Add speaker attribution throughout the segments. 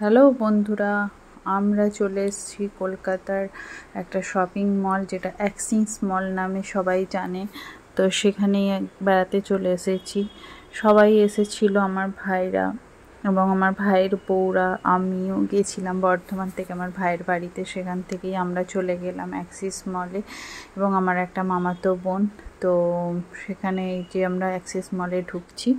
Speaker 1: Hello বন্ধুরা, আমরা চলে এসেছি কলকাতার একটা শপিং মল, যেটা অ্যাক্সিস মল নামে সবাই জানে। তো সেখানেই বেড়াতে চলে এসেছি। সবাই এসেছিল, আমার ভাইরা এবং আমার ভাইয়ের বউরা, আমিও গেছিলাম বর্ধমান থেকে আমার ভাইয়ের বাড়িতে। সেখান থেকেই আমরা চলে গেলাম অ্যাক্সিস মলে এবং আমার একটা মামাতো বোন। তো সেখানে যে আমরা অ্যাক্সিস মলে ঢুকছি,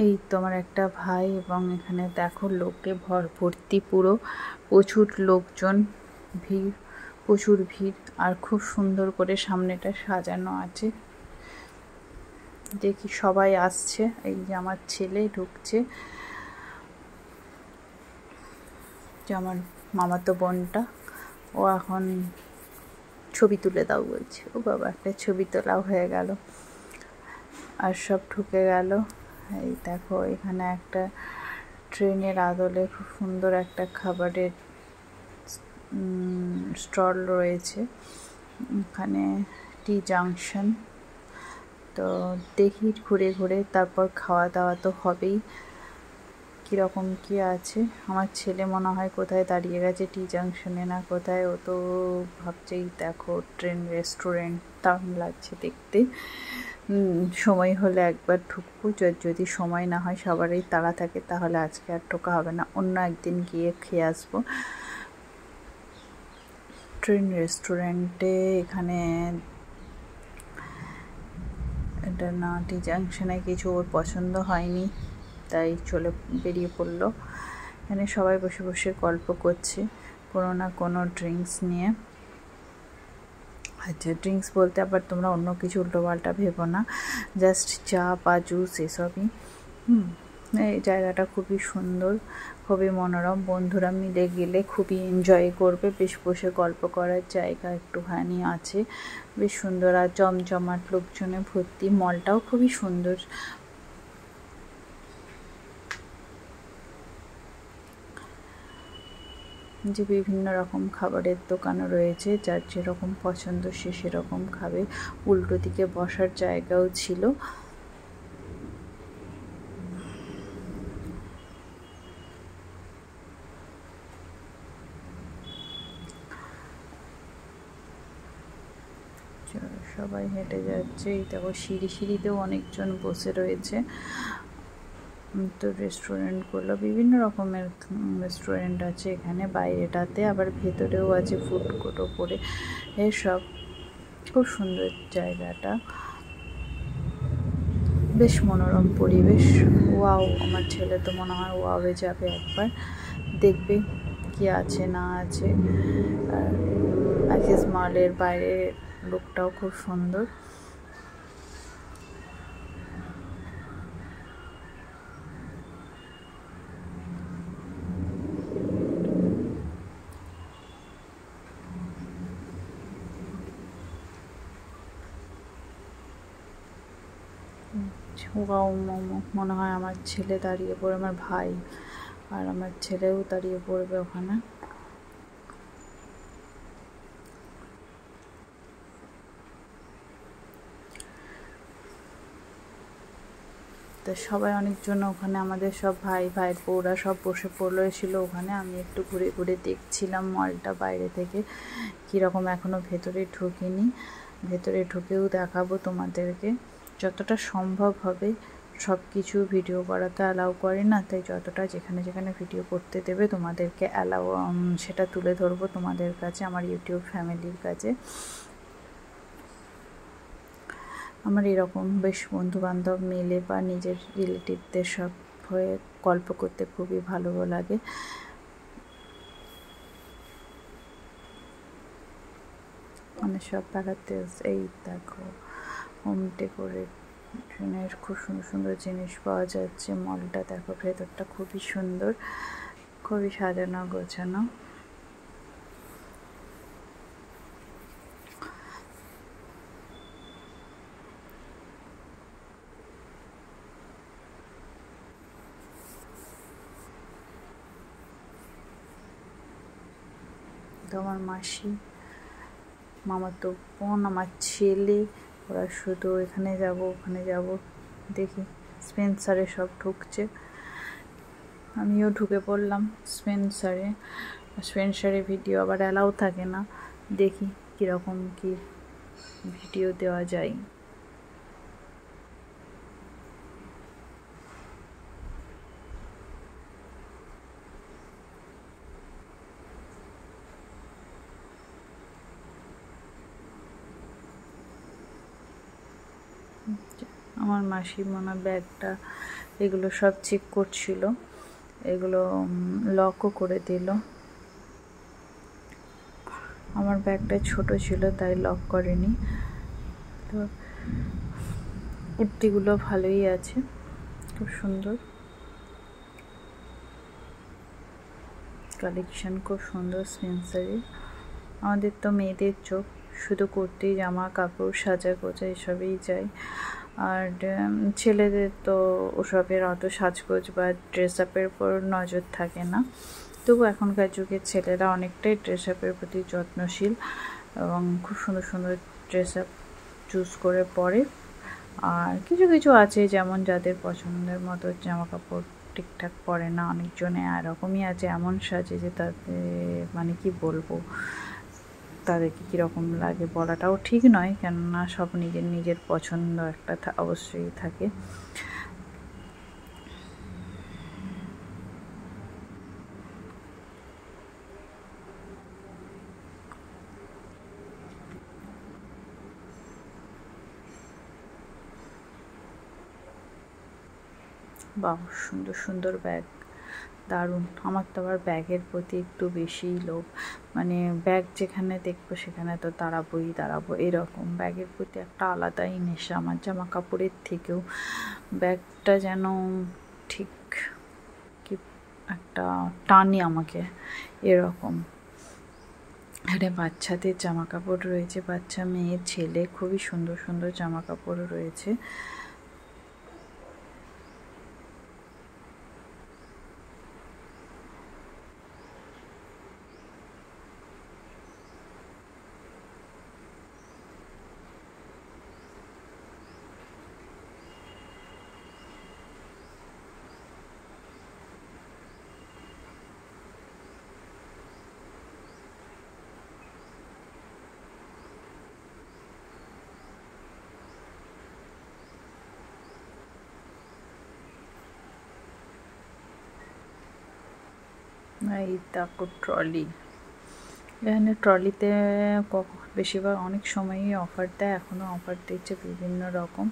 Speaker 1: এই তো আমার একটা ভাই, এবং এখানে দেখো লোকে ভর্তি, পুরো প্রচুর লোকজন, ভিড়, প্রচুর ভিড়। আর খুব সুন্দর করে সামনেটা সাজানো আছে। দেখি সবাই আসছে। এই যে আমার ছেলে ঢুকছে, যে আমার মামাতো বোনটা, ও এখন ছবি তুলে দাও বলছে। ও বাবা, একটা ছবি তোলাও হয়ে গেল আর সব ঢুকে গেল। এই দেখো এখানে একটা ট্রেনের আদলে খুব সুন্দর একটা খাবারের স্টল রয়েছে। এখানে টি জাংশন। তো দেখি ঘুরে ঘুরে, তারপর খাওয়া দাওয়া তো হবেই। কীরকম কী আছে, আমার ছেলে মনে হয় কোথায় দাঁড়িয়ে গেছে, টি জাংশনে না কোথায়। ও তো ভাবছেই, দেখো ট্রেন রেস্টুরেন্ট দারুণ লাগছে দেখতে। সময় হলে একবার ঢুকবো, যদি সময় না হয়, সবারই তাড়া থাকে, তাহলে আজকে আর ঢোকা হবে না, অন্য একদিন গিয়ে খেয়ে আসবো। ট্রেন রেস্টুরেন্টে এখানে এটা না, টি জাংশনে কিছু ওর পছন্দ হয়নি, তাই বেরিয়ে পড়লো। এখানে সবাই বসে বসে গল্প করছে, কোনো না কোনো ড্রিঙ্কস নিয়ে। আচ্ছা, ড্রিঙ্কস বলতে আবার তোমরা অন্য কিছু উল্টোপাল্টা ভেবো না, জাস্ট চা বা জুস এসবই। এই জায়গাটা খুবই সুন্দর, খুবই মনোরম। বন্ধুরা মিলে গেলে খুবই এনজয় করবে। বেশ বসে গল্প করার জায়গা একটুখানি আছে, বেশ সুন্দর। আর জমজমাট লোকজনে ভর্তি। মলটাও খুবই সুন্দর। যে বিভিন্ন রকম খাবারের দোকানও রয়েছে, যার যেরকম পছন্দ সে সেরকম খাবে। উল্টো দিকে বসার জায়গাও ছিল। সবাই হেঁটে যাচ্ছে। এই দেখো সিঁড়িতেও অনেকজন বসে রয়েছে। তো রেস্টুরেন্টগুলো বিভিন্ন রকমের রেস্টুরেন্ট আছে এখানে, বাইরেটাতে আবার ভেতরেও আছে ফুড কোর্ট ওপরে। এসব খুব সুন্দর জায়গাটা, বেশ মনোরম পরিবেশ। ওয়াও, আমার ছেলে তো মনে হয় ওয়াওয়ে যাবে একবার, দেখবে কি আছে না আছে। আর অ্যাক্সিস মলের বাইরের লুকটাও খুব সুন্দর। ওয়াও মোমো, মনে হয় আমার ছেলে দাঁড়িয়ে পড়ে, আমার ভাই আর আমার ছেলেও দাঁড়িয়ে পড়বে ওখানে। তো সবাই অনেকজন ওখানে, আমাদের সব ভাইয়ের বউরা সব বসে ছিল ওখানে। আমি একটু ঘুরে ঘুরে দেখছিলাম মলটা বাইরে থেকে কীরকম। এখনও ভেতরে ঢুকিনি, ভেতরে ঢুকেও দেখাবো তোমাদেরকে। যতটা সম্ভব হবে সব কিছু ভিডিও করাতে অ্যালাউ করে না, তাই যতটা যেখানে যেখানে ভিডিও করতে দেবে তোমাদেরকে অ্যালাউ, সেটা তুলে ধরবো তোমাদের কাছে, আমার ইউটিউব ফ্যামিলির কাছে। আমার এরকম বেশ বন্ধুবান্ধব মিলে বা নিজের রিলেটিভদের সব হয়ে গল্প করতে খুবই ভালো লাগে। মানে সব বেড়াতে, এই দেখো হোম ডেকোরেশনের খুব সুন্দর সুন্দর জিনিস পাওয়া যাচ্ছে। মলটা দেখো, ভেতরটা খুবই সুন্দর, খুবই সাজানো গোছানো। তো আমার মাসি, মামাতো বোন, আমার ছেলে, ওরা শুধু এখানে যাব ওখানে যাব। দেখি স্পেন্সারে সব ঢুকছে। আমিও ঢুকে পড়লাম স্পেন্সারে ভিডিও আবার অ্যালাউ থাকে না, দেখি কীরকম কি ভিডিও দেওয়া যায়। আমার মাসিমা ব্যাগটা এগুলো সব চেক করছিল, এগুলো লকও করে দিল। আমার ব্যাগটা ছোট ছিল তাই লক করেনি। তো কুর্তিগুলো ভালোই আছে, খুব সুন্দর কালেকশন, খুব সুন্দর স্পেন্সারে। আমাদের তো মেয়েদের চোখ, শুধু কুর্তি জামা কাপড় সাজা গোজা এসবেই যায়, আর ছেলেদের তো ওসবের অত সাজগোজ বা ড্রেস আপের উপর নজর থাকে না। তবু এখনকার যুগের ছেলেরা অনেকটাই ড্রেস আপের প্রতি যত্নশীল এবং খুব সুন্দর সুন্দর ড্রেস আপ চুজ করে পরে। আর কিছু কিছু আছে যেমন যাদের পছন্দের মতো জামা কাপড় ঠিকঠাক পরে না, অনেকজনে এরকমই আছে এমন সাজে যে তাদের মানে কি বলবো, তাদেরকে কীরকম লাগে বলাটাও ঠিক নয়, কেননা সব নিজের নিজের পছন্দ একটা অবশ্যই থাকে। বাহ, সুন্দর সুন্দর ব্যাগ, দারুণ। আমার তো আবার ব্যাগের প্রতি একটু বেশিই লোভ, মানে ব্যাগ যেখানে দেখবো সেখানে তো দাঁড়াবো এরকম। ব্যাগের প্রতি একটা আলাদাই নেশা আমার, জামা কাপড়ের থেকেও ব্যাগটা যেন ঠিক কি একটা টানে আমাকে এরকম। এখানে বাচ্চাদের জামা কাপড় রয়েছে, বাচ্চা মেয়ে ছেলে, খুবই সুন্দর সুন্দর জামা কাপড় রয়েছে। এই দেখো ট্রলি, এখানে ট্রলিতে বেশিরভাগ অনেক সময়ই অফার দেয়, এখনও অফার দিচ্ছে বিভিন্ন রকম।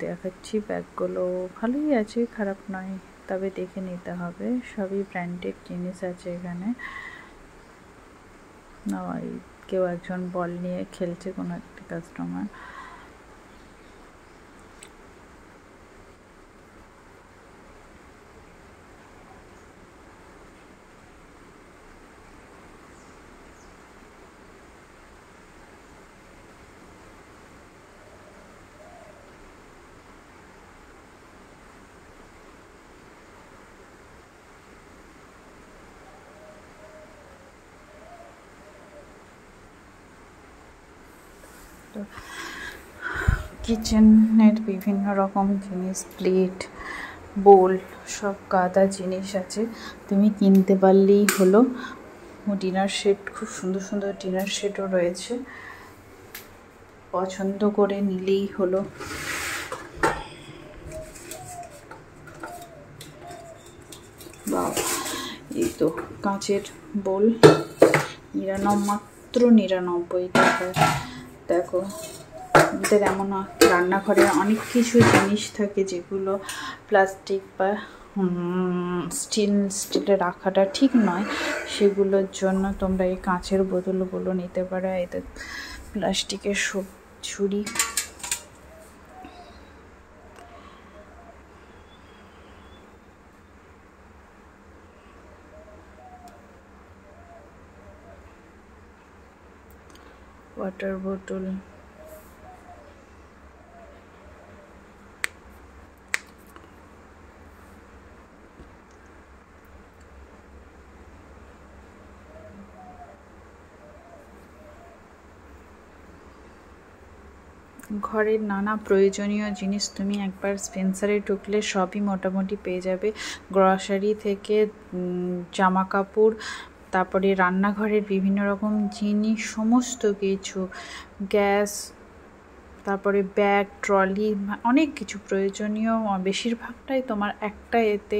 Speaker 1: দেখাচ্ছি ব্যাগগুলো ভালোই আছে, খারাপ নয়, তবে দেখে নিতে হবে। সবই ব্র্যান্ডেড জিনিস আছে এখানে। কেউ একজন বল নিয়ে খেলছে, কোনো একটা কাস্টমার। তো কিচেনের বিভিন্ন রকম জিনিস, প্লেট বোল সব গাদা জিনিস আছে, তুমি কিনতে পারলেই হলো। ডিনার সেট, খুব সুন্দর সুন্দর ডিনার সেটও রয়েছে, পছন্দ করে নিলেই হলো। বা এই তো কাঁচের বোল, মাত্র 99 টাকায়। দেখো আমাদের এমন রান্নাঘরে অনেক কিছু জিনিস থাকে যেগুলো প্লাস্টিক বা স্টিলে রাখাটা ঠিক নয়, সেগুলোর জন্য তোমরা এই কাঁচের বোতলগুলো নিতে পারো। এতে প্লাস্টিকের সব ছুরি, ওয়াটার বোতল, ঘরের নানা প্রয়োজনীয় জিনিস তুমি একবার স্পেন্সারে ঢুকলে সবই মোটামুটি পেয়ে যাবে। গ্রসারি থেকে জামা কাপড়, তারপরে রান্নাঘরের বিভিন্ন রকম জিনিস, সমস্ত কিছু, গ্যাস, তারপরে ব্যাগ, ট্রলি, অনেক কিছু প্রয়োজনীয় বেশিরভাগটাই তোমার একটা এতে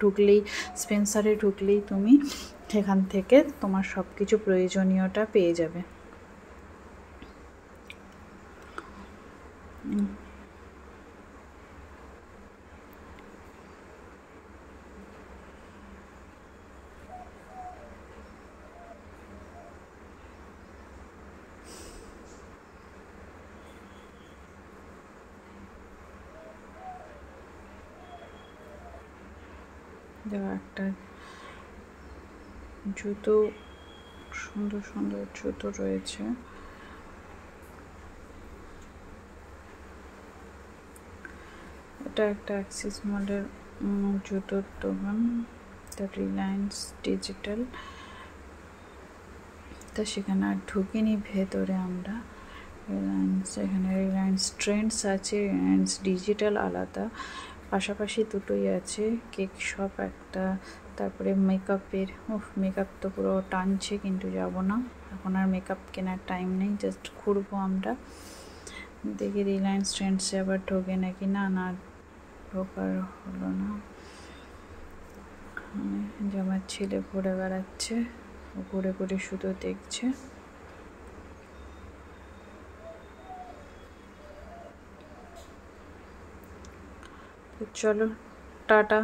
Speaker 1: ঢুকলেই, স্পেন্সারে ঢুকলেই তুমি সেখান থেকে তোমার সব কিছু প্রয়োজনীয়টা পেয়ে যাবে। দেখো একটা জুতো, সুন্দর সুন্দর জুতো রয়েছে। এটা একটা অ্যাক্সিস মলের জুতোর দোকান, দ্য রিলায়েন্স ডিজিটাল। তা সেখানে আর ঢুকিনি ভেতরে আমরা। রিলায়েন্স, এখানে রিলায়েন্স ট্রেন্ডস আছে, রিলায়েন্স ডিজিটাল আলাদা, পাশাপাশি দুটোই আছে। কেক শপ একটা, তারপরে মেকআপের, মেকআপ তো পুরো টানছে, কিন্তু যাব না এখন, আর মেকআপ কেনার টাইম নেই, জাস্ট ঘুরবো আমরা। দেখি রিলায়েন্স ট্রেন্ডসে আবার ঢোকে নাকি না, না ঢোকার হলো না। যে আমার ছেলে ঘুরে বেড়াচ্ছে, ঘুরে ঘুরে শুধু দেখছে। তো চলো, টাটা।